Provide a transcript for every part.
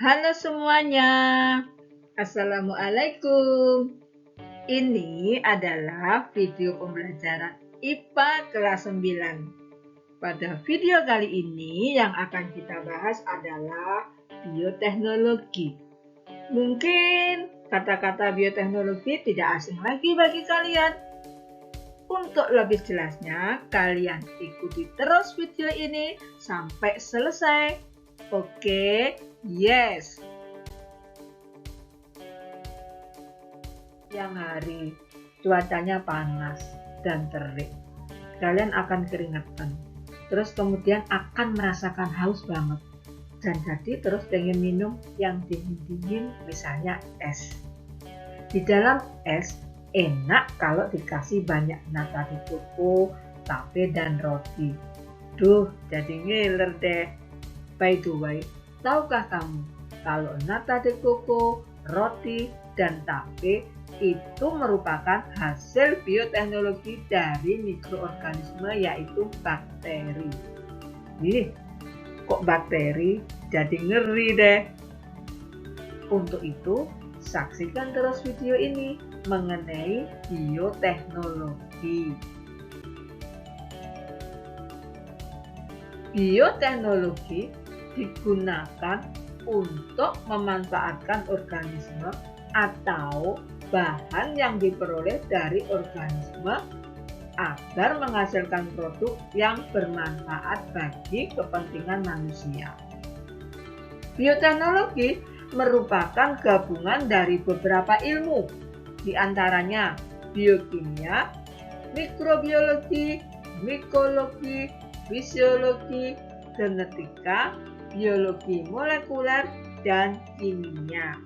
Halo semuanya, Assalamualaikum. Ini adalah video pembelajaran IPA kelas 9. Pada video kali ini yang akan kita bahas adalah bioteknologi. Mungkin kata-kata bioteknologi tidak asing lagi bagi kalian. Untuk lebih jelasnya, kalian ikuti terus video ini sampai selesai. Oke, yes. Siang hari, cuacanya panas dan terik. Kalian akan keringetan. Terus kemudian akan merasakan haus banget. Dan jadi terus pengen minum yang dingin-dingin, misalnya es. Di dalam es, enak kalau dikasih banyak nata de coco, tape, dan roti. Duh, jadi ngiler deh. By the way, tahukah kamu kalau nata de coco, roti, dan tape itu merupakan hasil bioteknologi dari mikroorganisme yaitu bakteri. Ih, kok bakteri? Jadi ngeri deh. Untuk itu, saksikan terus video ini mengenai bioteknologi. Bioteknologi digunakan untuk memanfaatkan organisme atau bahan yang diperoleh dari organisme agar menghasilkan produk yang bermanfaat bagi kepentingan manusia. Bioteknologi merupakan gabungan dari beberapa ilmu, di antaranya biokimia, mikrobiologi, mikologi, fisiologi, genetika, biologi molekuler, dan kimia.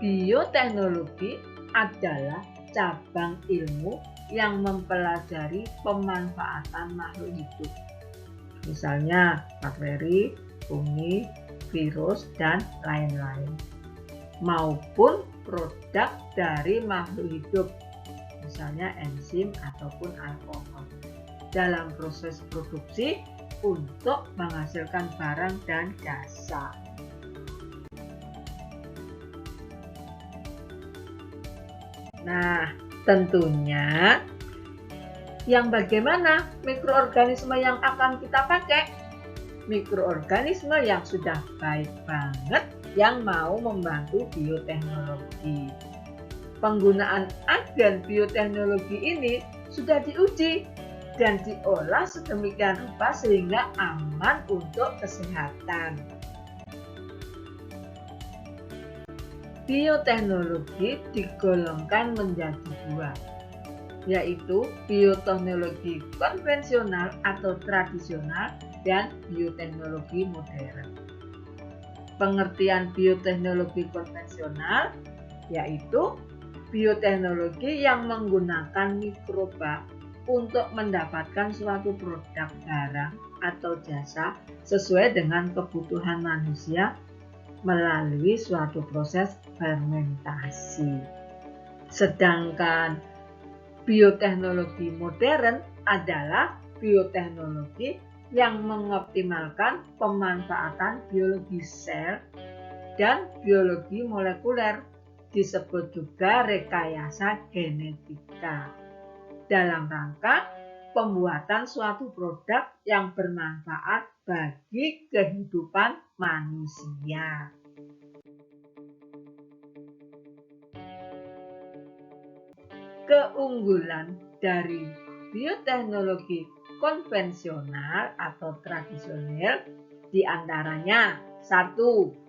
Bioteknologi adalah cabang ilmu yang mempelajari pemanfaatan makhluk hidup, misalnya bakteri, fungi, virus, dan lain-lain, maupun produk dari makhluk hidup, misalnya enzim ataupun alkohol, dalam proses produksi untuk menghasilkan barang dan jasa. Nah, tentunya yang bagaimana mikroorganisme yang akan kita pakai? Mikroorganisme yang sudah baik banget yang mau membantu bioteknologi. Penggunaan agen bioteknologi ini sudah diuji dan diolah sedemikian rupa sehingga aman untuk kesehatan. Bioteknologi digolongkan menjadi dua, yaitu bioteknologi konvensional atau tradisional dan bioteknologi modern. Pengertian bioteknologi konvensional yaitu bioteknologi yang menggunakan mikroba untuk mendapatkan suatu produk barang atau jasa sesuai dengan kebutuhan manusia melalui suatu proses fermentasi. Sedangkan bioteknologi modern adalah bioteknologi yang mengoptimalkan pemanfaatan biologi sel dan biologi molekuler, disebut juga rekayasa genetika, dalam rangka pembuatan suatu produk yang bermanfaat bagi kehidupan manusia. Keunggulan dari bioteknologi konvensional atau tradisional diantaranya: 1.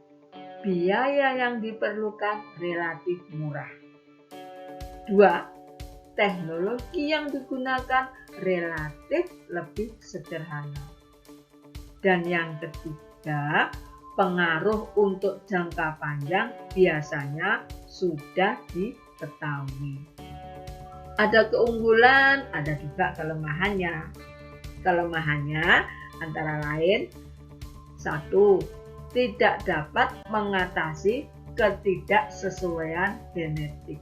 Biaya yang diperlukan relatif murah. 2. Teknologi yang digunakan relatif lebih sederhana. Dan yang ketiga, pengaruh untuk jangka panjang biasanya sudah diketahui. Ada keunggulan, ada juga kelemahannya. Kelemahannya antara lain: 1. Tidak dapat mengatasi ketidaksesuaian genetik.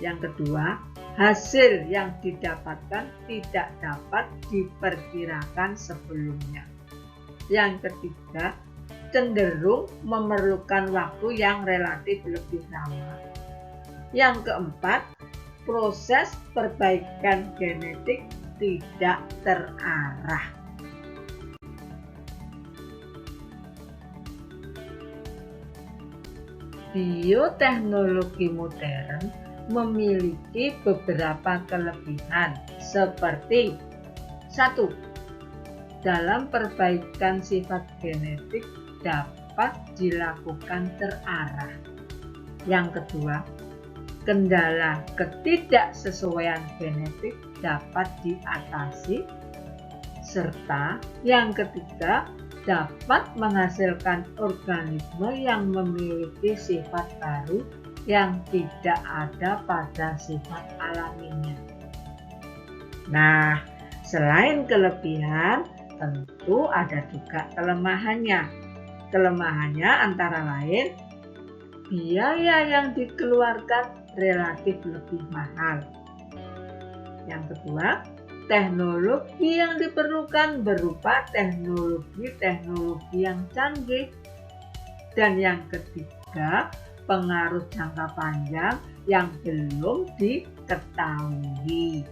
Yang kedua, hasil yang didapatkan tidak dapat diperkirakan sebelumnya. Yang ketiga, cenderung memerlukan waktu yang relatif lebih lama. Yang keempat, proses perbaikan genetik tidak terarah. Bioteknologi modern memiliki beberapa kelebihan seperti 1. Dalam perbaikan sifat genetik dapat dilakukan terarah. Yang kedua, kendala ketidaksesuaian genetik dapat diatasi. Serta yang ketiga, dapat menghasilkan organisme yang memiliki sifat baru yang tidak ada pada sifat alaminya. Nah, selain kelebihan, tentu ada juga kelemahannya. Kelemahannya antara lain, biaya yang dikeluarkan relatif lebih mahal. Yang kedua, teknologi yang diperlukan berupa teknologi yang canggih. Dan yang ketiga, pengaruh jangka panjang yang belum diketahui.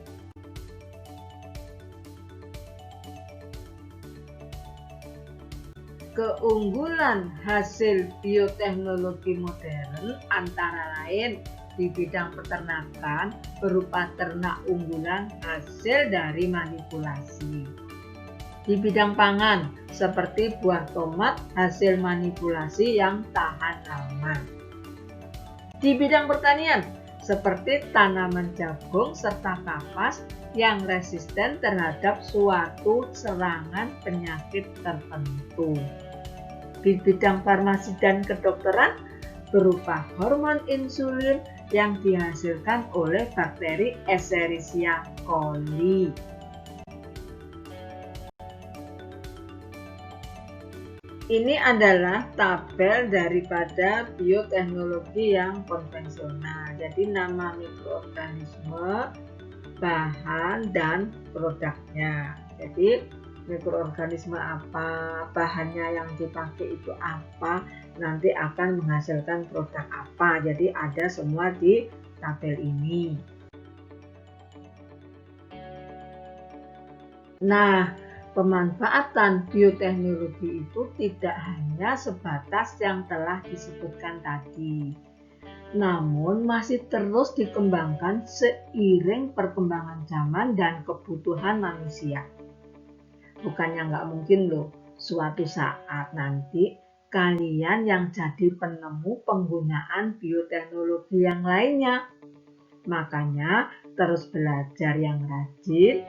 Keunggulan hasil bioteknologi modern antara lain di bidang peternakan berupa ternak unggulan hasil dari manipulasi. Di bidang pangan seperti buah tomat hasil manipulasi yang tahan lama. Di bidang pertanian seperti tanaman jagung serta kapas yang resisten terhadap suatu serangan penyakit tertentu. Di bidang farmasi dan kedokteran berupa hormon insulin yang dihasilkan oleh bakteri Escherichia coli. Ini adalah tabel daripada bioteknologi yang konvensional. Jadi nama mikroorganisme, bahan, dan produknya. Jadi mikroorganisme apa, bahannya yang dipakai itu apa, nanti akan menghasilkan produk apa. Jadi ada semua di tabel ini. Nah, pemanfaatan bioteknologi itu tidak hanya sebatas yang telah disebutkan tadi, namun masih terus dikembangkan seiring perkembangan zaman dan kebutuhan manusia. Bukannya nggak mungkin loh, suatu saat nanti kalian yang jadi penemu penggunaan bioteknologi yang lainnya. Makanya terus belajar yang rajin.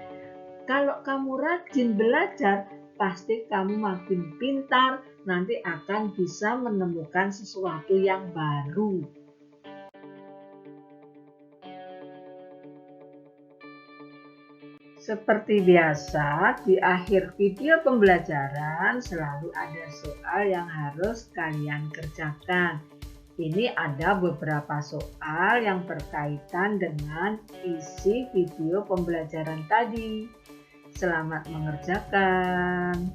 Kalau kamu rajin belajar, pasti kamu makin pintar, nanti akan bisa menemukan sesuatu yang baru. Seperti biasa, di akhir video pembelajaran selalu ada soal yang harus kalian kerjakan. Ini ada beberapa soal yang berkaitan dengan isi video pembelajaran tadi. Selamat mengerjakan.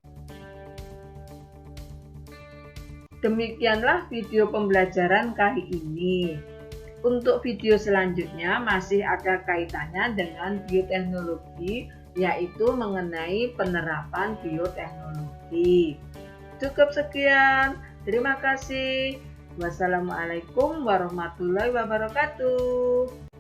Demikianlah video pembelajaran kali ini. Untuk video selanjutnya masih ada kaitannya dengan bioteknologi, yaitu mengenai penerapan bioteknologi. Cukup sekian. Terima kasih. Wassalamualaikum warahmatullahi wabarakatuh.